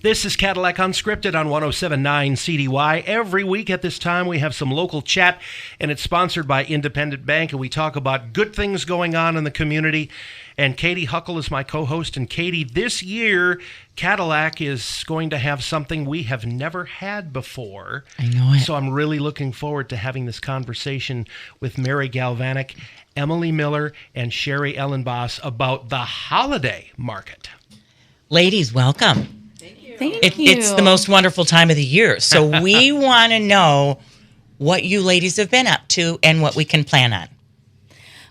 This is Cadillac Unscripted on 107.9 CDY. Every week at this time, we have some local chat, and it's sponsored by Independent Bank, and we talk about good things going on in the community. And Katie Huckle is my co-host. And Katie, this year, Cadillac is going to have something we have never had before. I know it. So I'm really looking forward to having this conversation with Mary Galvanek, Emily Miller, and Sherry Ellenboss about the holiday market. Ladies, welcome. Thank you. It's the most wonderful time of the year. So we want to know what you ladies have been up to and what we can plan on.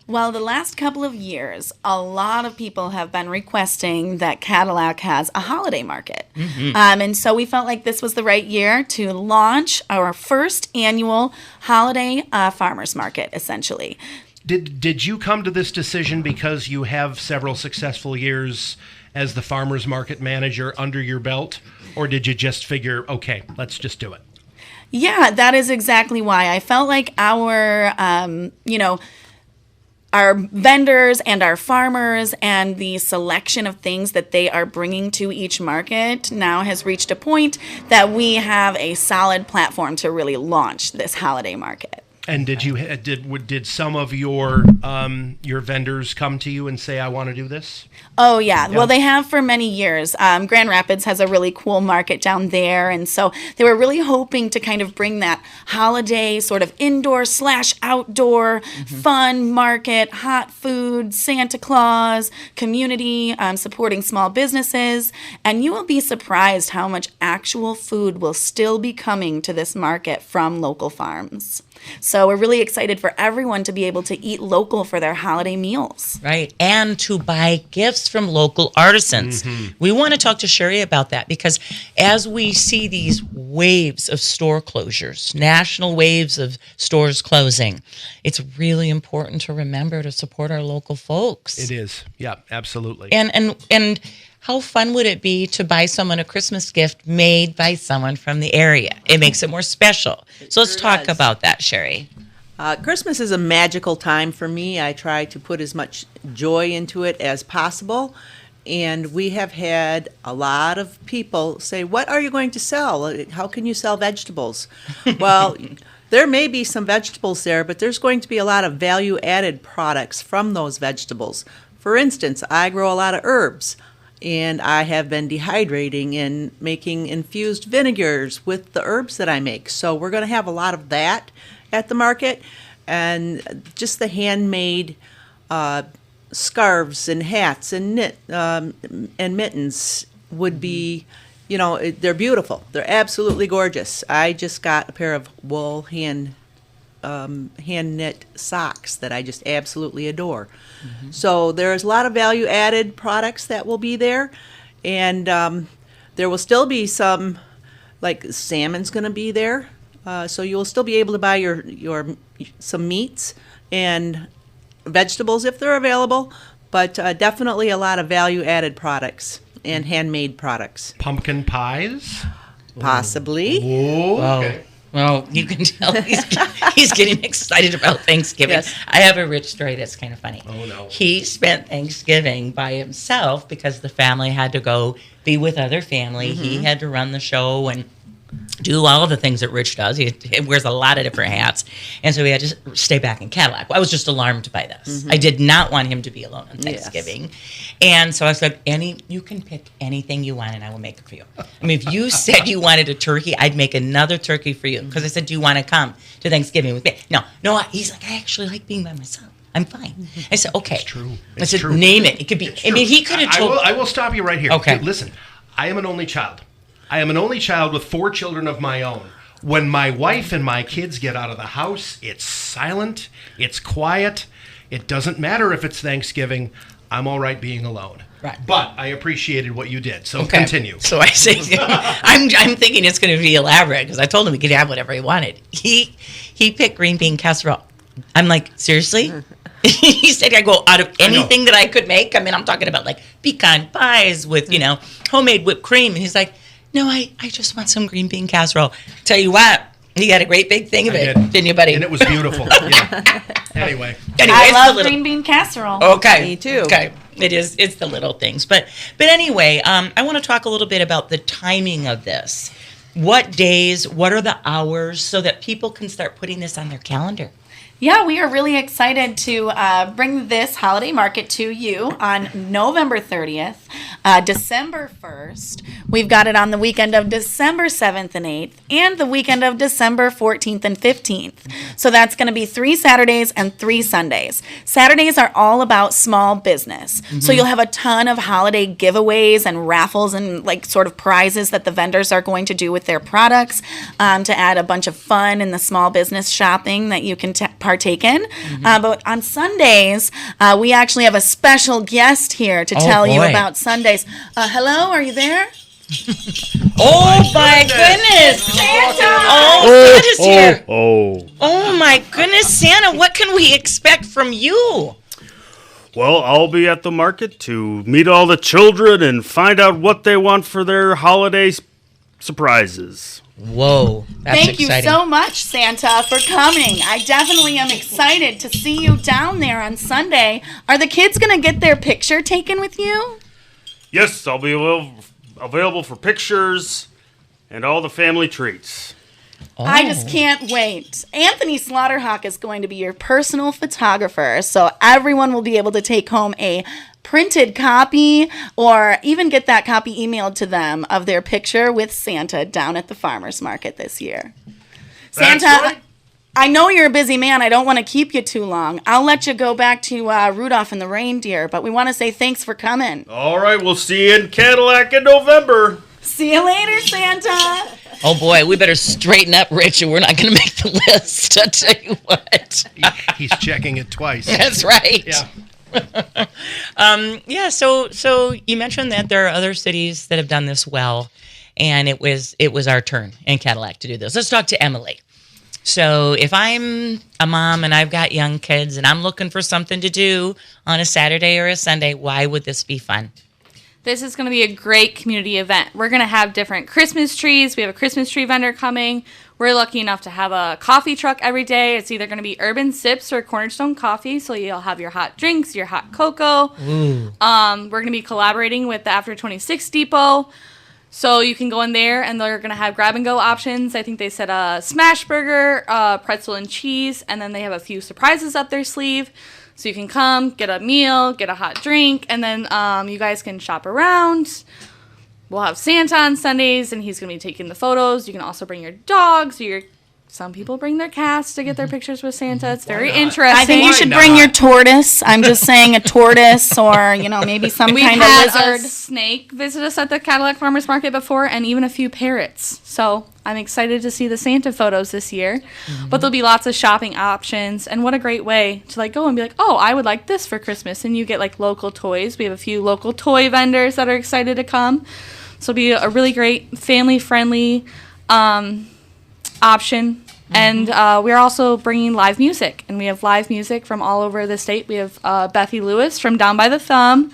Well, the last couple of years, a lot of people have been requesting that Cadillac has a holiday market. Mm-hmm. And so we felt like this was the right year to launch our first annual holiday farmers market, essentially. Did you come to this decision because you have several successful years as the farmer's market manager under your belt, or did you just figure, okay, let's just do it? Yeah, that is exactly why. I felt like our vendors and our farmers and the selection of things that they are bringing to each market now has reached a point that we have a solid platform to really launch this holiday market. And did some of your vendors come to you and say, I want to do this? Oh, yeah. Well, they have for many years. Grand Rapids has a really cool market down there. And so they were really hoping to kind of bring that holiday sort of indoor/outdoor fun market, hot food, Santa Claus, community, supporting small businesses. And you will be surprised how much actual food will still be coming to this market from local farms. So we're really excited for everyone to be able to eat local for their holiday meals. Right, and to buy gifts from local artisans. Mm-hmm. We want to talk to Sherry about that because as we see these waves of store closures, national waves of stores closing, it's really important to remember to support our local folks. It is, yeah, absolutely. And how fun would it be to buy someone a Christmas gift made by someone from the area? It makes it more special. So let's talk about that, Sherry. Christmas is a magical time for me. I try to put as much joy into it as possible. And we have had a lot of people say, what are you going to sell? How can you sell vegetables? Well, there may be some vegetables there, but there's going to be a lot of value-added products from those vegetables. For instance, I grow a lot of herbs. And I have been dehydrating and making infused vinegars with the herbs that I make. So we're going to have a lot of that at the market. And just the handmade scarves and hats and and mittens would be, they're beautiful. They're absolutely gorgeous. I just got a pair of wool hand knit socks that I just absolutely adore. Mm-hmm. So there's a lot of value added products that will be there, and there will still be some, like salmon's going to be there. So you'll still be able to buy your some meats and vegetables if they're available, but definitely a lot of value added products and handmade products. Pumpkin pies? Possibly. Whoa. Okay. Well, you can tell he's getting excited about Thanksgiving. Yes. I have a rich story that's kind of funny. Oh, no. He spent Thanksgiving by himself because the family had to go be with other family. Mm-hmm. He had to run the show and do all of the things that Rich does. He wears a lot of different hats. And so he had to stay back in Cadillac. I was just alarmed by this. Mm-hmm. I did not want him to be alone on Thanksgiving. Yes. And so I said, you can pick anything you want and I will make it for you. I mean, if you said you wanted a turkey, I'd make another turkey for you. Because I said, do you want to come to Thanksgiving with me? No. He's like, I actually like being by myself. I'm fine. I said, okay. It's true. I said, name it. It could be. I mean, he could have told. I will stop you right here. Okay. Listen, I am an only child. I am an only child with 4 children of my own. When my wife and my kids get out of the house, it's silent, it's quiet. It doesn't matter if it's Thanksgiving. I'm all right being alone. Right. But I appreciated what you did, so continue. So I say, I'm thinking it's going to be elaborate because I told him he could have whatever he wanted. He picked green bean casserole. I'm like, seriously? He said I go out of anything that I could make. I mean, I'm talking about like pecan pies with, homemade whipped cream. And he's like, no, I just want some green bean casserole. Tell you what, you got a great big thing of it, didn't you, buddy? And it was beautiful. Yeah. Anyway, I love green bean casserole. Okay. Me too. Okay. It is. It's the little things. But anyway, I want to talk a little bit about the timing of this. What days, what are the hours, so that people can start putting this on their calendar? Yeah, we are really excited to bring this holiday market to you on November 30th, December 1st. We've got it on the weekend of December 7th and 8th, and the weekend of December 14th and 15th. So that's going to be 3 Saturdays and 3 Sundays. Saturdays are all about small business. So you'll have a ton of holiday giveaways and raffles and like sort of prizes that the vendors are going to do with their products to add a bunch of fun in the small business shopping that you can partake in. But on Sundays, we actually have a special guest here to tell you about Sundays. Hello, are you there? Oh my goodness! Santa! Oh, Santa's here! Oh my goodness, Santa! What can we expect from you? Well, I'll be at the market to meet all the children and find out what they want for their holiday surprises. Whoa, that's Thank exciting. you so much, Santa, for coming. I definitely am excited to see you down there on Sunday. Are the kids going to get their picture taken with you? Yes, I'll be available for pictures and all the family treats. I just can't wait. Anthony Slaughterhawk is going to be your personal photographer, so everyone will be able to take home a printed copy or even get that copy emailed to them of their picture with Santa down at the farmer's market this year. That's Santa, right. I know you're a busy man. I don't want to keep you too long. I'll let you go back to Rudolph and the reindeer, but we want to say thanks for coming. All right, we'll see you in Cadillac in November. See you later, Santa. Oh boy, we better straighten up, Rich, or we're not going to make the list. I'll tell you what. He's checking it twice. That's right. Yeah. So you mentioned that there are other cities that have done this well, and it was our turn in Cadillac to do this. Let's talk to Emily. So if I'm a mom and I've got young kids and I'm looking for something to do on a Saturday or a Sunday, why would this be fun? This is going to be a great community event. We're going to have different Christmas trees. We have a Christmas tree vendor coming. We're lucky enough to have a coffee truck every day. It's either going to be Urban Sips or Cornerstone Coffee, so you'll have your hot drinks, your hot cocoa. We're going to be collaborating with the After 26 Depot, so you can go in there, and they're going to have grab-and-go options. I think they said a smash burger, pretzel and cheese, and then they have a few surprises up their sleeve. So you can come, get a meal, get a hot drink, and then you guys can shop around. We'll have Santa on Sundays, and he's going to be taking the photos. You can also bring your dogs. Some people bring their cats to get their pictures with Santa. It's very interesting. I think you should bring your tortoise. I'm just saying a tortoise or, maybe some We've kind of had lizard. a snake visit us at the Cadillac Farmers Market before, and even a few parrots. So I'm excited to see the Santa photos this year. But there'll be lots of shopping options, and what a great way to go and be like, oh, I would like this for Christmas, and you get local toys. We have a few local toy vendors that are excited to come. So it'll be a really great family-friendly option. And we're also bringing live music, and we have live music from all over the state. We have Bethy Lewis from Down by the Thumb,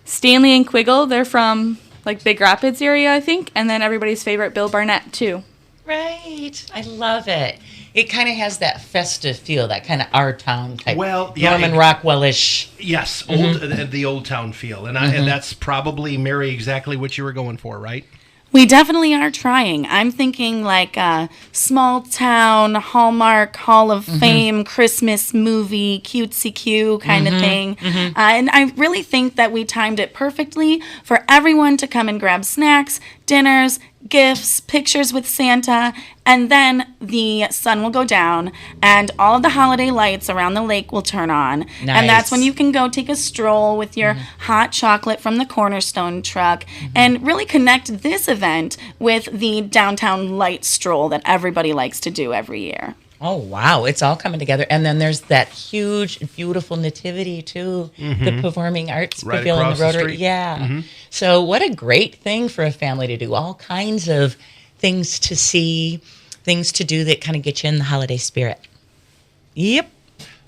Stanley and Quiggle, they're from Big Rapids area, I think, and then everybody's favorite, Bill Barnett, too. Right. I love it. It kind of has that festive feel, that kind of our town type. Well, yeah, Norman Rockwell-ish. Yes, the old town feel, and that's probably, Mary, exactly what you were going for, right? We definitely are trying. I'm thinking a small town, Hallmark, Hall of Fame, Christmas movie, cutesy Q kind of thing. And I really think that we timed it perfectly for everyone to come and grab snacks, dinners, gifts, pictures with Santa, and then the sun will go down and all of the holiday lights around the lake will turn on. And that's when you can go take a stroll with your hot chocolate from the Cornerstone truck and really connect this event with the downtown light stroll that everybody likes to do every year. Oh, wow. It's all coming together. And then there's that huge, beautiful nativity, too. The Performing Arts Right Pavilion, across the the Rotary. street. Yeah. So what a great thing for a family to do. All kinds of things to see, things to do that kind of get you in the holiday spirit. Yep.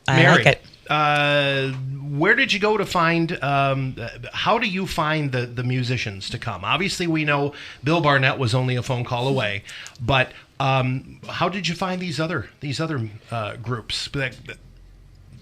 I Mary, like it. Where did you go to find, how do you find the musicians to come? Obviously, we know Bill Barnett was only a phone call away, but how did you find these other groups,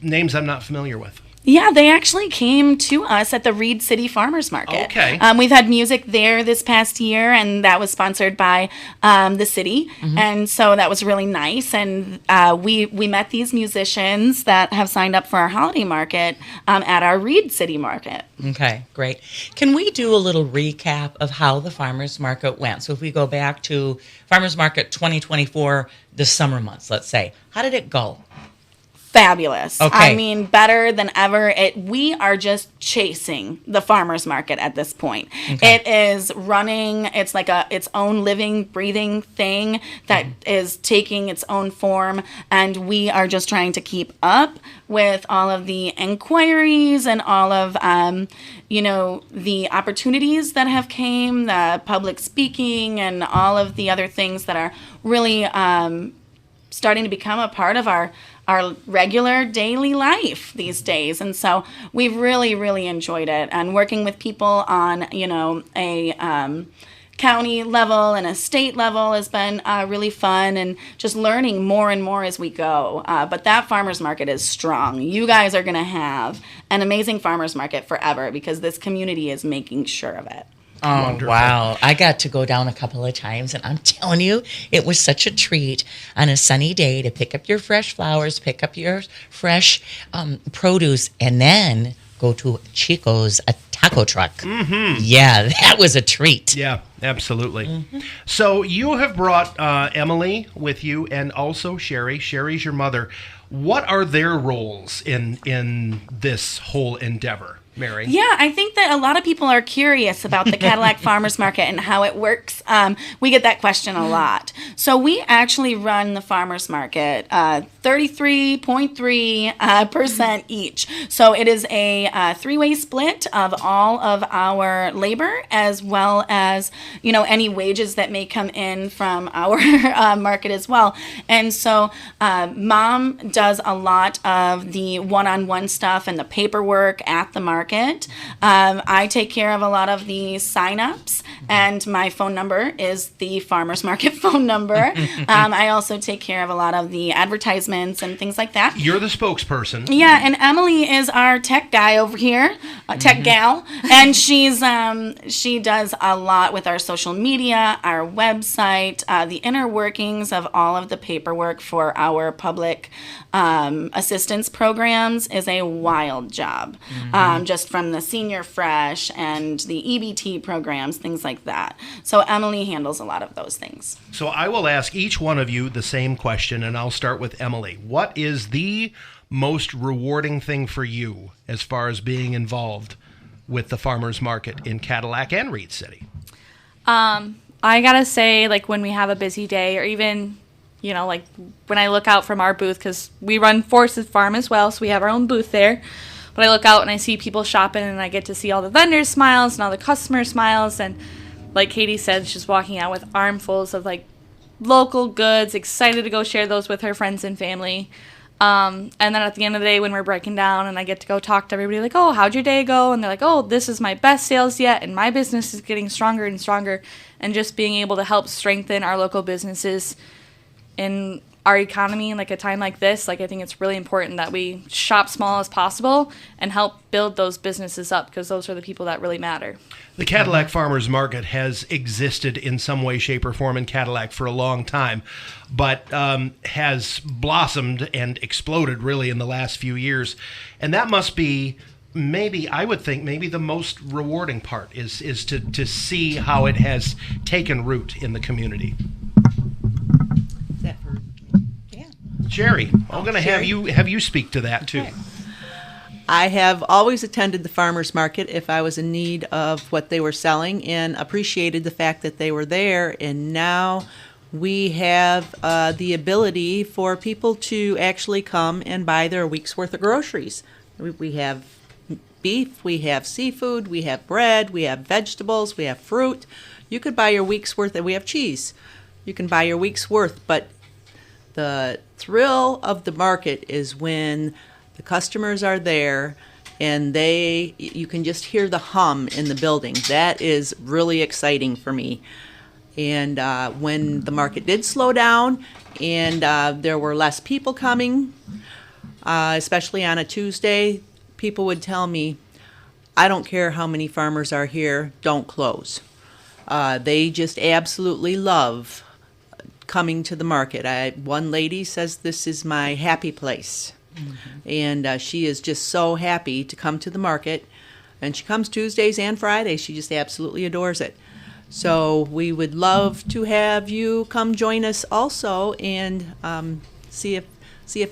names I'm not familiar with? Yeah, they actually came to us at the Reed City Farmers Market. Okay. We've had music there this past year, and that was sponsored by the city, and so that was really nice. And we met these musicians that have signed up for our holiday market at our Reed City Market. Okay, great. Can we do a little recap of how the farmers market went? So if we go back to farmers market 2024, the summer months, let's say, how did it go? Fabulous. Okay. I mean, better than ever. We are just chasing the farmers market at this point. Okay. It is running. It's like its own living, breathing thing that is taking its own form, and we are just trying to keep up with all of the inquiries and all of the opportunities that have came, the public speaking, and all of the other things that are really starting to become a part of our regular daily life these days. And so we've really, really enjoyed it. And working with people on, a county level and a state level has been really fun, and just learning more and more as we go. But that farmers market is strong. You guys are going to have an amazing farmers market forever because this community is making sure of it. Oh, Wonderful. wow. I got to go down a couple of times, and I'm telling you, it was such a treat on a sunny day to pick up your fresh flowers, pick up your fresh produce, and then go to Chico's taco truck. Mm-hmm. Yeah, that was a treat. Yeah, absolutely. So you have brought Emily with you, and also Sherry. Sherry's your mother. What are their roles in this whole endeavor, Mary? Yeah, I think that a lot of people are curious about the Cadillac Farmers Market and how it works. We get that question a lot. So we actually run the farmers market 33.3% each. So it is a three-way split of all of our labor, as well as any wages that may come in from our market as well. And so Mom does a lot of the one-on-one stuff and the paperwork at the market. I take care of a lot of the sign-ups, and my phone number is the farmers market phone number. I also take care of a lot of the advertisements and things like that. You're the spokesperson. Yeah, and Emily is our tech guy over here, tech gal, and she does a lot with our social media, our website, the inner workings of all of the paperwork for our public assistance programs is a wild job, just from the Senior Fresh and the EBT programs, things like that. So Emily handles a lot of those things. So I will ask each one of you the same question, and I'll start with Emily. What is the most rewarding thing for you as far as being involved with the farmers market in Cadillac and Reed City? I gotta say, like, when we have a busy day, or even like when I look out from our booth, because we run Forces Farm as well, so we have our own booth there. But I look out and I see people shopping, and I get to see all the vendors' smiles and all the customer smiles. And like Katie said, she's walking out with armfuls of like local goods, excited to go share those with her friends and family. And then at the end of the day, when we're breaking down and I get to go talk to everybody, like, oh, how'd your day go? And they're like, oh, this is my best sales yet, and my business is getting stronger and stronger. And just being able to help strengthen our local businesses in our economy in like a time like this, like I think it's really important that we shop small as possible and help build those businesses up, because those are the people that really matter. The Cadillac Farmers Market has existed in some way, shape, or form in Cadillac for a long time, but has blossomed and exploded really in the last few years. And that must be I would think the most rewarding part is to see how it has taken root in the community. Sherry, I'm going to have you speak to that too. Okay. I have always attended the farmers market if I was in need of what they were selling, and appreciated the fact that they were there. And now we have the ability for people to actually come and buy their week's worth of groceries. We have beef, we have seafood, we have bread, we have vegetables, we have fruit. You could buy your week's worth, and we have cheese. You can buy your week's worth, but the thrill of the market is when the customers are there and you can just hear the hum in the building. That is really exciting for me. And when the market did slow down and there were less people coming, especially on a Tuesday, people would tell me, I don't care how many farmers are here, don't close. They just absolutely love coming to the market. One lady says this is my happy place. And she is just so happy to come to the market. And she comes Tuesdays and Fridays. She just absolutely adores it. So we would love to have you come join us also and see if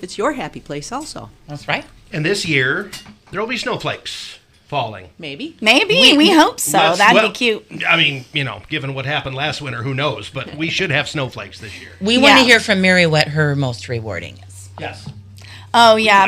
it's your happy place also. That's right. And this year, there will be snowflakes falling. Maybe. Maybe. We hope so. That'd be cute. I mean, given what happened last winter, who knows? But we should have snowflakes this year. We want to hear from Mary what her most rewarding is. Yes. Oh yeah,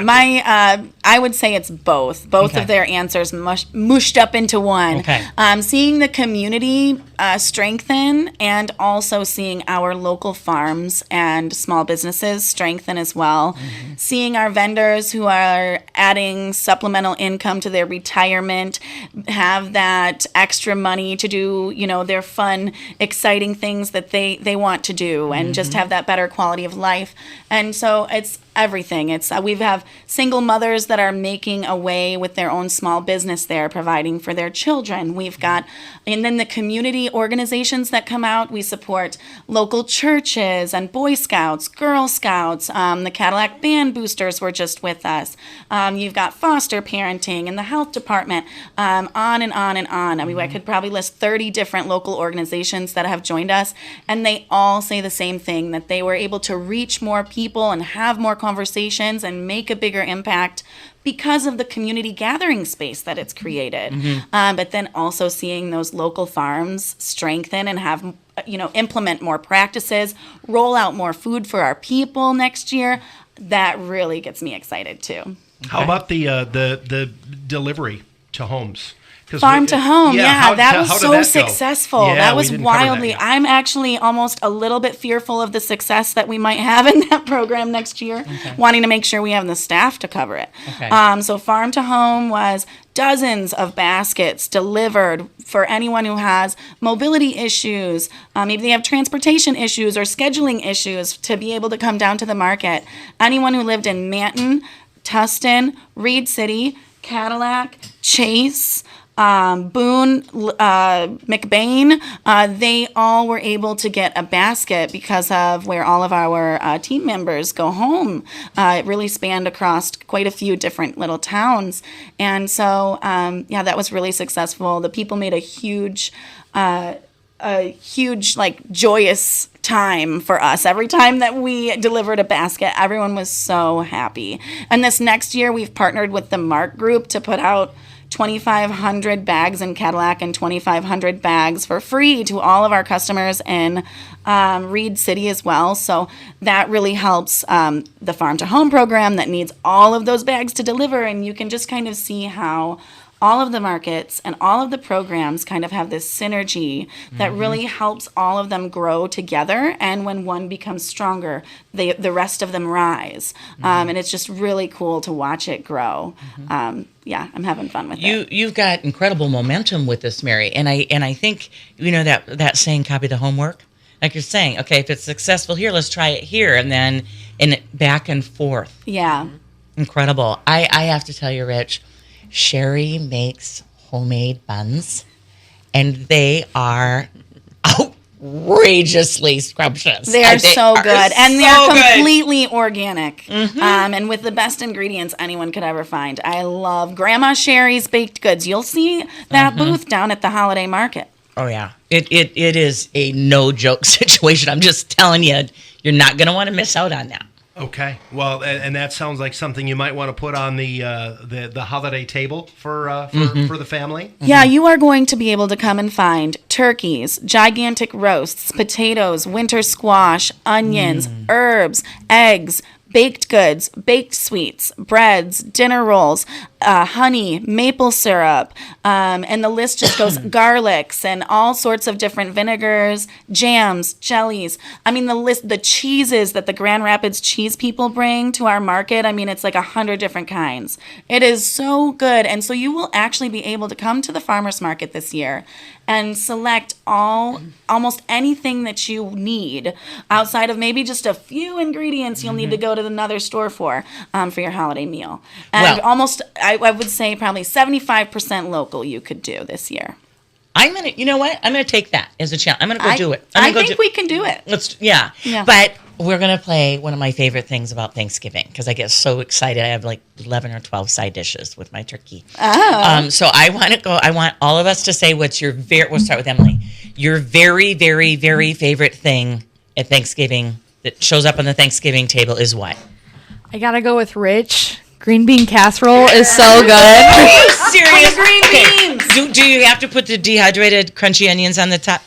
I would say it's both. Both of their answers mushed up into one. Okay. Seeing the community strengthen, and also seeing our local farms and small businesses strengthen as well. Mm-hmm. Seeing our vendors who are adding supplemental income to their retirement have that extra money to do, their fun, exciting things that they want to do, and just have that better quality of life. And so it's everything. It's we have single mothers that are making a way with their own small business there, providing for their children. We've got, and then the community organizations that come out. We support local churches and Boy Scouts, Girl Scouts. The Cadillac Band Boosters were just with us. You've got foster parenting and the health department, on and on and on. I mean, I could probably list 30 different local organizations that have joined us, and they all say the same thing, that they were able to reach more people and have more conversations and make a bigger impact because of the community gathering space that it's created. But then also seeing those local farms strengthen and have, implement more practices, roll out more food for our people next year, that really gets me excited too. How about the delivery to homes? Farm to home, how that did was that so go? successful. Yeah, that we was didn't cover that wildly. yet. I'm actually almost a little bit fearful of the success that we might have in that program next year, wanting to make sure we have the staff to cover it. Okay. So Farm to Home was dozens of baskets delivered for anyone who has mobility issues, maybe they have transportation issues or scheduling issues, to be able to come down to the market. Anyone who lived in Manton, Tustin, Reed City, Cadillac, Chase, Boone, McBain, they all were able to get a basket because of where all of our team members go home. It really spanned across quite a few different little towns. And so, that was really successful. The people made a huge, joyous time for us. Every time that we delivered a basket, everyone was so happy. And this next year, we've partnered with the Mark Group to put out 2,500 bags in Cadillac and 2,500 bags for free to all of our customers in Reed City as well. So that really helps the Farm to Home program that needs all of those bags to deliver. And you can just kind of see how all of the markets and all of the programs kind of have this synergy that really helps all of them grow together. And when one becomes stronger, the rest of them rise. And it's just really cool to watch it grow. I'm having fun with it. You've got incredible momentum with this, Mary. And I think, that saying, copy the homework. Like you're saying, okay, if it's successful here, let's try it here. And then back and forth. Yeah. Incredible. I have to tell you, Rich, Sherry makes homemade buns, and they are outrageously scrumptious. They are so good, and they are good. completely organic, and with the best ingredients anyone could ever find. I love Grandma Sherry's baked goods. You'll see that booth down at the holiday market. Oh yeah, it is a no joke situation. I'm just telling you, you're not going to want to miss out on that. Okay. Well, and that sounds like something you might want to put on the holiday table for the family. Yeah, you are going to be able to come and find turkeys, gigantic roasts, potatoes, winter squash, onions, herbs, eggs, baked goods, baked sweets, breads, dinner rolls, honey, maple syrup, and the list just goes, garlics and all sorts of different vinegars, jams, jellies. I mean, the cheeses that the Grand Rapids cheese people bring to our market, I mean, it's like 100 different kinds. It is so good. And so you will actually be able to come to the farmer's market this year and select almost anything that you need outside of maybe just a few ingredients you'll need to go to another store for your holiday meal. And Well, I would say probably 75% local you could do this year. You know what? I'm gonna take that as a challenge. I'm gonna go do it. I think we can do it. Yeah. Yeah. But we're gonna play one of my favorite things about Thanksgiving because I get so excited. I have like 11 or 12 side dishes with my turkey. Oh. So I want to go. I want all of us to say what's your we'll start with Emily. Your very, very, very favorite thing at Thanksgiving that shows up on the Thanksgiving table is what? I gotta go with Rich. Green bean casserole is so good. Are you serious? Green beans. Do you have to put the dehydrated crunchy onions on the top?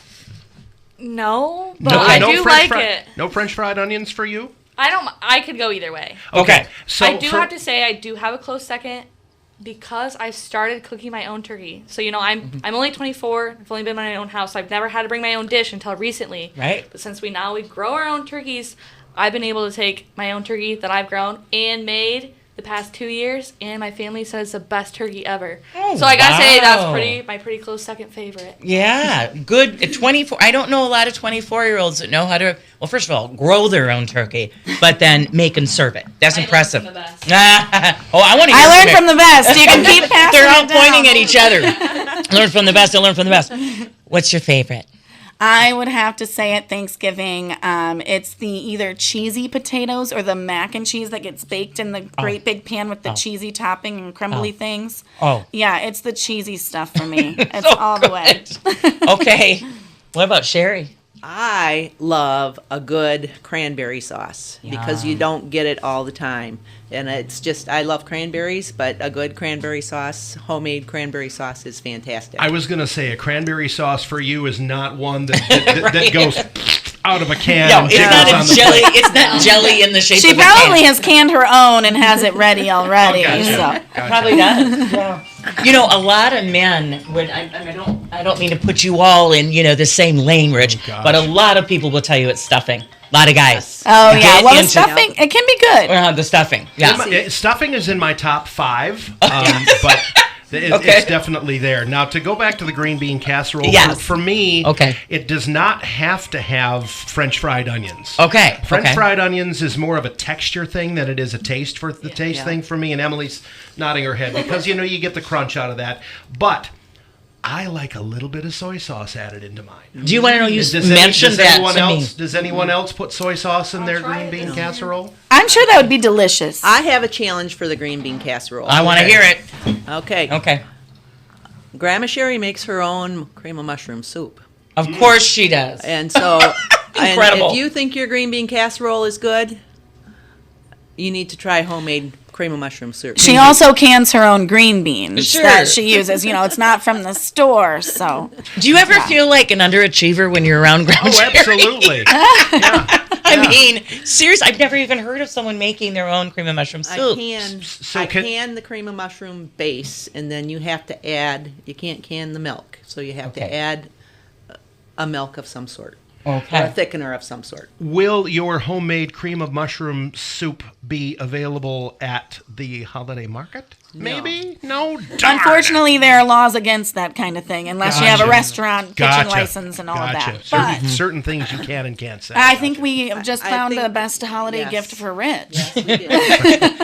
No, but I do like it. No French fried onions for you? I could go either way. Okay. So I do have to say I do have a close second because I've started cooking my own turkey. So, I'm only 24. I've only been in my own house. So I've never had to bring my own dish until recently. Right. But since we grow our own turkeys, I've been able to take my own turkey that I've grown and made the past 2 years, and my family says it's the best turkey ever. Oh, so I gotta say wow. that's my pretty close second favorite. Yeah, good. 24. I don't know a lot of 24-year-olds that know how to, well, first of all, grow their own turkey, but then make and serve it. That's impressive. I learned from the best. I want to. I learned from the best. You can keep passing They're all it down. pointing at each other. Learn from the best. I learn from the best. What's your favorite? I would have to say at Thanksgiving, it's the either cheesy potatoes or the mac and cheese that gets baked in the great big pan with the cheesy topping and crumbly things. Oh. Yeah, it's the cheesy stuff for me. It's all the way. Okay. What about Sherry? I love a good cranberry sauce because you don't get it all the time. And it's just, I love cranberries, but a good cranberry sauce, homemade cranberry sauce is fantastic. I was going to say a cranberry sauce for you is not one that goes out of a can. No, and it's jiggles not on a the jelly. It's not jelly in the shape She of a probably can. has canned her own and has it ready already. Gotcha. So. Gotcha. Probably does. Yeah. A lot of men would. I don't mean to put you all in the same lane, Rich, gosh. but a lot of people will tell you it's stuffing. A lot of guys. Oh, yeah. Get Well, the into- stuffing, it can be good. The stuffing. Yeah. Stuffing is in my top 5, but it's definitely there. Now, to go back to the green bean casserole, Yes. for me, Okay. it does not have to have French fried onions. Okay. French okay. fried onions is more of a texture thing than it is a taste thing for me. And Emily's nodding her head because, you get the crunch out of that. But I like a little bit of soy sauce added into mine. Do you want to know? You Does mentioned that to me. Does anyone else put soy sauce in their green bean casserole? I'm sure that would be delicious. I have a challenge for the green bean casserole. I want to hear it. Okay. Okay. Grandma Sherry makes her own cream of mushroom soup. Of course she does. And so, Incredible. and if you think your green bean casserole is good, you need to try homemade cream of mushroom soup. She also cans her own green beans Sure. that she uses. It's not from the store, so. Do you ever feel like an underachiever when you're around Grandma Oh, Sherry? absolutely. I mean, seriously, I've never even heard of someone making their own cream of mushroom soup. I can the cream of mushroom base, and then you have to add, you can't can the milk, so you have Okay. to add a milk of some sort. Or a thickener of some sort. Will your homemade cream of mushroom soup be available at the holiday market? Maybe? No? Darn. Unfortunately, there are laws against that kind of thing, unless you have a Gotcha. restaurant kitchen Gotcha. license and all of Gotcha. that. But Certain things you can and can't say. I think we have just I found think- the best holiday yes. gift for Rich. Yes, we did.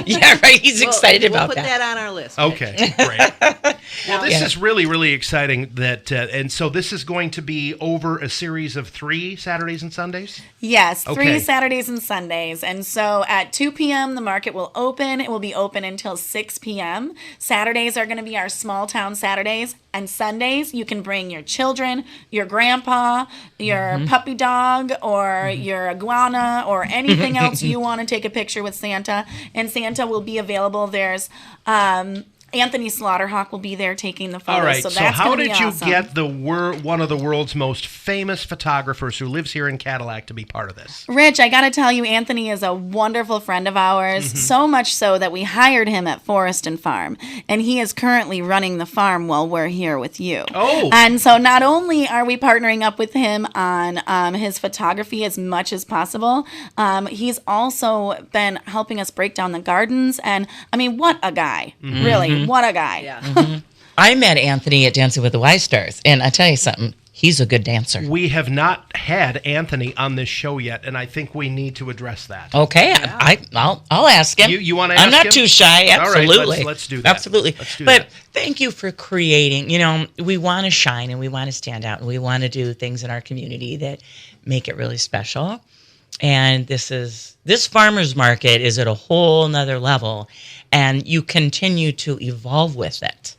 Yeah, right. He's excited we'll about put that on our list. Okay, great. Well, this Yeah. is really, really exciting. And so this is going to be over a series of 3 Saturdays and Sundays? Yes, 3 Okay. Saturdays and Sundays. And so at 2 p.m., the market will open. It will be open until 6 p.m. Saturdays are going to be our small town Saturdays. And Sundays, you can bring your children, your grandpa, your puppy dog, or your iguana, or anything else you want to take a picture with Santa. And Santa will be available. There's Anthony Slaughterhawk will be there taking the photos. All right, so so that's how gonna be did you awesome. get one of the world's most famous photographers who lives here in Cadillac to be part of this? Rich, I got to tell you, Anthony is a wonderful friend of ours, so much so that we hired him at Forest and Farm, and he is currently running the farm while we're here with you. Oh. And so not only are we partnering up with him on his photography as much as possible, he's also been helping us break down the gardens, and I mean, what a guy. Really, what a guy. Yeah. I met Anthony at Dancing with the Y Stars, and I tell you something. He's a good dancer. We have not had Anthony on this show yet, and I think we need to address that. Okay, I'll ask him. You wanna ask I'm not him? too shy. All right, Absolutely. let's do that. Absolutely. Let's do but that. thank you for creating. We want to shine and we want to stand out and we want to do things in our community that make it really special. And this farmers market is at a whole nother level, and you continue to evolve with it.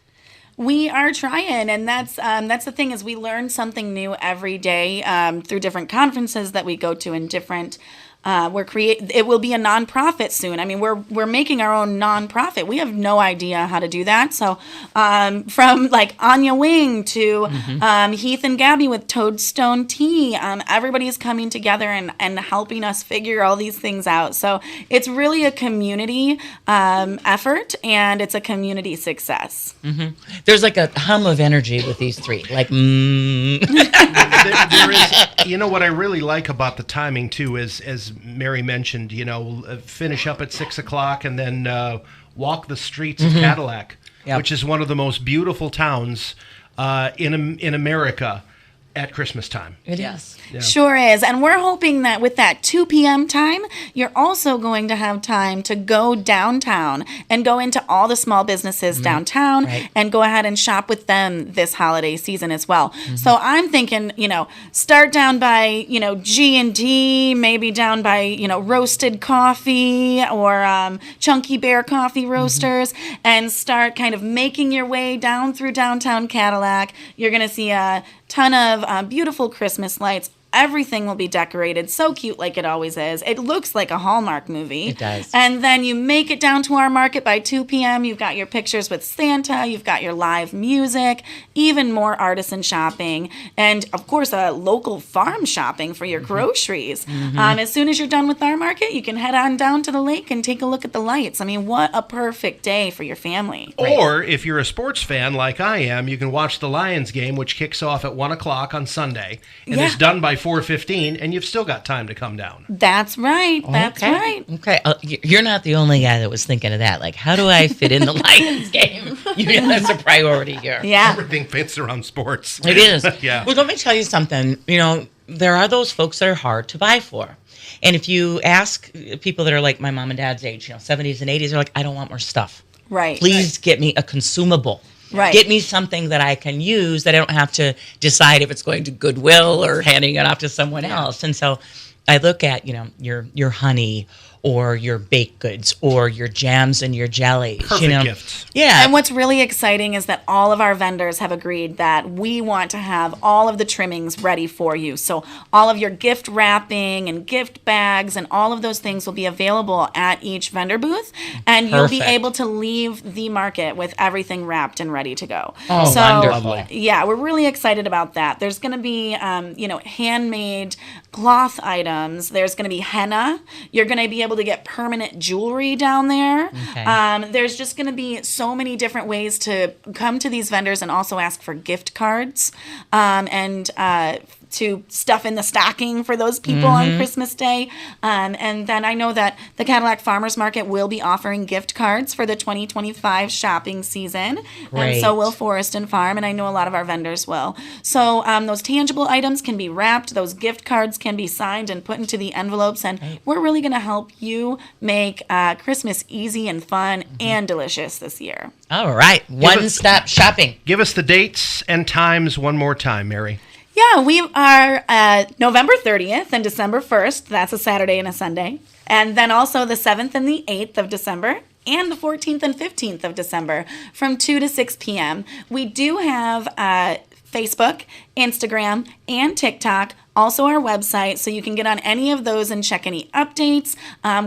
We are trying, and that's the thing is we learn something new every day through different conferences that we go to in different. It will be a nonprofit soon. I mean, we're making our own nonprofit. We have no idea how to do that. So, from like Anya Wing to Heath and Gabby with Toadstone Tea, everybody's coming together and helping us figure all these things out. So it's really a community effort, and it's a community success. There's like a hum of energy with these three. Like, There is, what I really like about the timing too is, as Mary mentioned, finish up at 6 o'clock and then walk the streets of Cadillac, Yep. which is one of the most beautiful towns in America at Christmas time. it is. Sure is. And we're hoping that with that 2 p.m. time, you're also going to have time to go downtown and go into all the small businesses downtown Right. and go ahead and shop with them this holiday season as well. So I'm thinking, start down by, G&D, maybe down by, roasted coffee or Chunky Bear Coffee Roasters, and start kind of making your way down through downtown Cadillac. You're going to see a ton of beautiful Christmas lights. Everything will be decorated so cute like it always is. It looks like a Hallmark movie. It does. And then you make it down to our market by 2 p.m. You've got your pictures with Santa. You've got your live music, even more artisan shopping, and, of course, a local farm shopping for your groceries. As soon as you're done with our market, you can head on down to the lake and take a look at the lights. I mean, what a perfect day for your family. Or if you're a sports fan like I am, you can watch the Lions game, which kicks off at 1 o'clock on Sunday and is done by 4:15, and you've still got time to come down. That's right. That's right. Okay. You're not the only guy that was thinking of that. Like, how do I fit in the Lions game? That's a priority here. Yeah. Everything fits around sports. It is. Yeah. Well, let me tell you something. There are those folks that are hard to buy for. And if you ask people that are like my mom and dad's age, 70s and 80s, they're like, I don't want more stuff. Right. Please get me a consumable. Right. Get me something that I can use that I don't have to decide if it's going to Goodwill or handing it off to someone else. And so I look at, your honey or your baked goods or your jams and your jellies. Perfect gifts. Yeah. And what's really exciting is that all of our vendors have agreed that we want to have all of the trimmings ready for you. So all of your gift wrapping and gift bags and all of those things will be available at each vendor booth. And you'll be Perfect. able to leave the market with everything wrapped and ready to go. Oh, so, wonderful. Yeah, we're really excited about that. There's going to be, handmade cloth items. There's going to be henna. You're going to be able to get permanent jewelry down there. Okay. There's just going to be so many different ways to come to these vendors and also ask for gift cards and to stuff in the stocking for those people on Christmas Day. And then I know that the Cadillac Farmers Market will be offering gift cards for the 2025 shopping season. And Great. so will Forest and Farm, and I know a lot of our vendors will. So those tangible items can be wrapped, those gift cards can be signed and put into the envelopes, and we're really going to help you make Christmas easy and fun and delicious this year. All right. One-stop shopping. Give us the dates and times one more time, Mary. Yeah, we are November 30th and December 1st. That's a Saturday and a Sunday. And then also the 7th and the 8th of December and the 14th and 15th of December from 2 to 6 p.m. We do have Facebook, Instagram, and TikTok, also our website, so you can get on any of those and check any updates.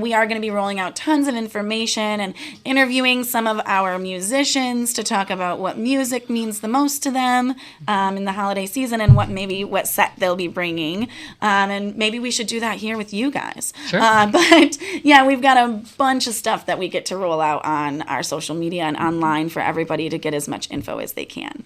We are going to be rolling out tons of information and interviewing some of our musicians to talk about what music means the most to them in the holiday season and what set they'll be bringing. And maybe we should do that here with you guys. Sure. But yeah, we've got a bunch of stuff that we get to roll out on our social media and online for everybody to get as much info as they can.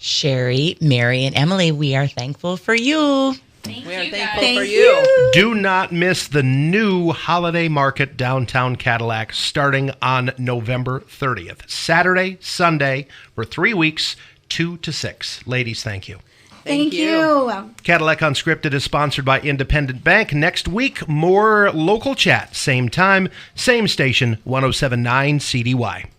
Sherry, Mary, and Emily, we are thankful for you. We are thankful Thank for you. Do not miss the new holiday market downtown Cadillac starting on November 30th. Saturday, Sunday, for 3 weeks, 2 to 6. Ladies, thank you. Thank you. Cadillac Unscripted is sponsored by Independent Bank. Next week, more local chat. Same time, same station, 107.9 CDY.